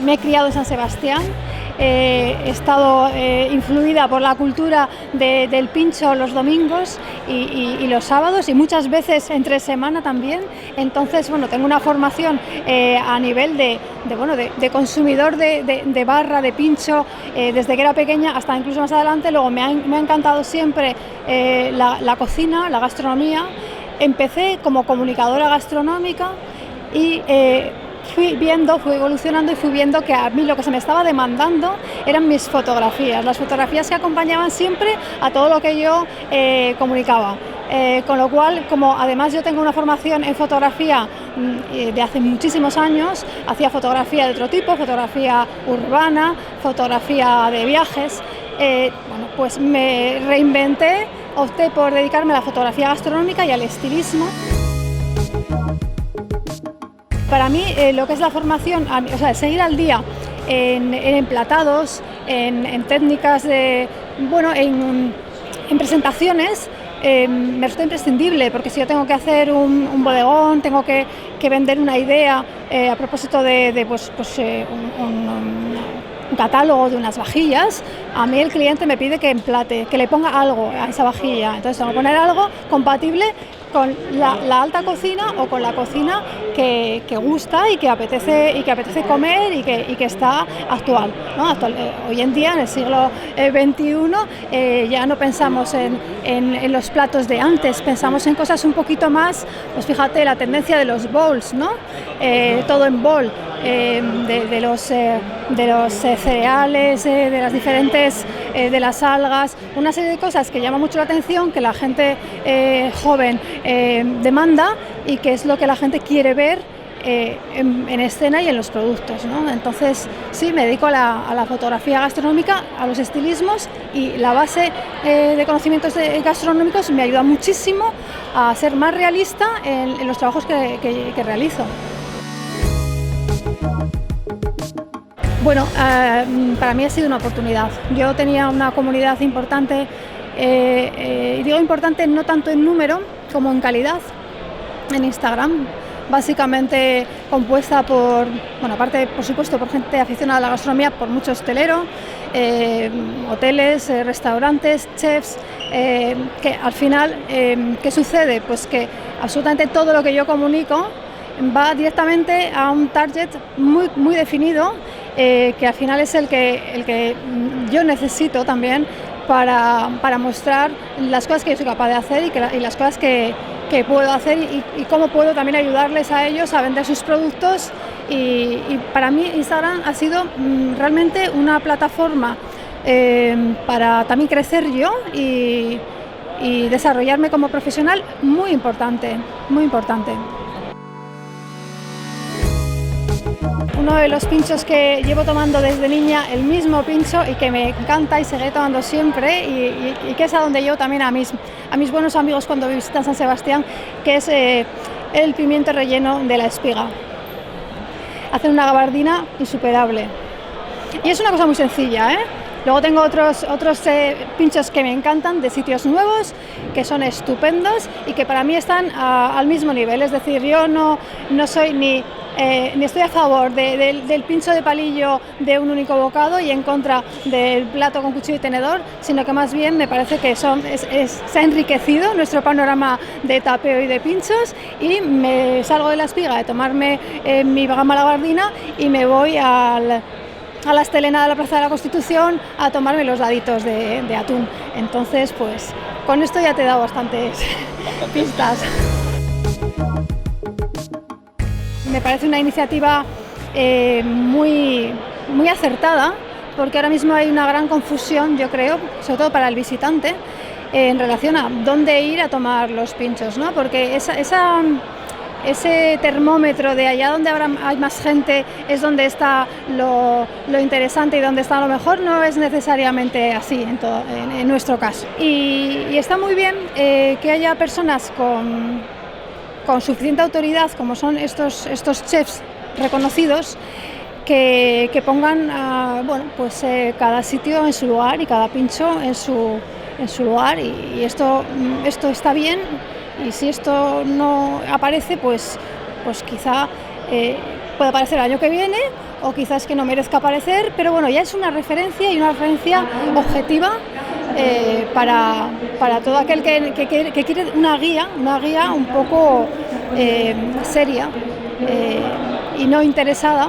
me he criado en San Sebastián. He estado influida por la cultura del pincho los domingos y los sábados y muchas veces entre semana también. Entonces, bueno, tengo una formación a nivel de consumidor de barra, de pincho, desde que era pequeña hasta incluso más adelante. Luego me ha encantado siempre la cocina, la gastronomía. Empecé como comunicadora gastronómica y fui evolucionando y fui viendo que a mí lo que se me estaba demandando eran mis fotografías, las fotografías que acompañaban siempre a todo lo que yo comunicaba. Con lo cual, como además yo tengo una formación en fotografía de hace muchísimos años, hacía fotografía de otro tipo, fotografía urbana, fotografía de viajes, bueno, pues me reinventé, opté por dedicarme a la fotografía gastronómica y al estilismo. Para mí, lo que es la formación, o sea, seguir al día en emplatados, en técnicas en presentaciones, me resulta imprescindible, porque si yo tengo que hacer un bodegón, tengo que vender una idea a propósito de un catálogo de unas vajillas, a mí el cliente me pide que emplate, que le ponga algo a esa vajilla. Entonces tengo que poner algo compatible con la alta cocina o con la cocina que gusta y que apetece comer y que está actual, ¿no? Hoy en día, en el siglo XXI, ya no pensamos en los platos de antes, pensamos en cosas un poquito más, pues fíjate, la tendencia de los bowls, ¿no? Todo en bowl, de los cereales, de las diferentes, de las algas, una serie de cosas que llama mucho la atención, que la gente joven demanda y que es lo que la gente quiere ver en escena y en los productos, ¿no? Entonces sí, me dedico a la fotografía gastronómica, a los estilismos, y la base de conocimientos gastronómicos me ayuda muchísimo a ser más realista en los trabajos que realizo. Bueno, para mí ha sido una oportunidad. Yo tenía una comunidad importante, y digo importante no tanto en número como en calidad, en Instagram, básicamente compuesta por, bueno, aparte por supuesto por gente aficionada a la gastronomía, por mucho hostelero, hoteles, restaurantes, chefs, que al final, ¿qué sucede? Pues que absolutamente todo lo que yo comunico va directamente a un target muy, muy definido, que al final es el que yo necesito también para mostrar las cosas que yo soy capaz de hacer y las cosas que puedo hacer y cómo puedo también ayudarles a ellos a vender sus productos. Y para mí Instagram ha sido realmente una plataforma para también crecer yo y desarrollarme como profesional muy importante, muy importante. Uno de los pinchos que llevo tomando desde niña, el mismo pincho, y que me encanta y seguiré tomando siempre, y que es a donde llevo también a mis buenos amigos cuando visitan San Sebastián, que es el pimiento relleno de la espiga. Hacen una gabardina insuperable. Y es una cosa muy sencilla, ¿eh? Luego tengo otros pinchos que me encantan, de sitios nuevos, que son estupendos y que para mí están al mismo nivel. Es decir, yo no soy ni estoy a favor del pincho de palillo de un único bocado y en contra del plato con cuchillo y tenedor, sino que más bien me parece que se ha enriquecido nuestro panorama de tapeo y de pinchos, y me salgo de la espiga de tomarme mi gama gabardina y me voy a la estelena de la Plaza de la Constitución a tomarme los daditos de atún. Entonces, pues con esto ya te he dado bastantes pistas. Me parece una iniciativa muy, muy acertada, porque ahora mismo hay una gran confusión, yo creo, sobre todo para el visitante, en relación a dónde ir a tomar los pinchos, ¿no? Porque ese termómetro de allá donde hay más gente es donde está lo interesante y donde está lo mejor, no es necesariamente así en nuestro caso. Y está muy bien que haya personas con suficiente autoridad, como son estos chefs reconocidos, que pongan cada sitio en su lugar y cada pincho en su lugar, y esto está bien. Y si esto no aparece, pues quizá pueda aparecer el año que viene o quizás que no merezca aparecer, pero bueno, ya es una referencia y una referencia objetiva para todo aquel que quiere una guía un poco seria y no interesada,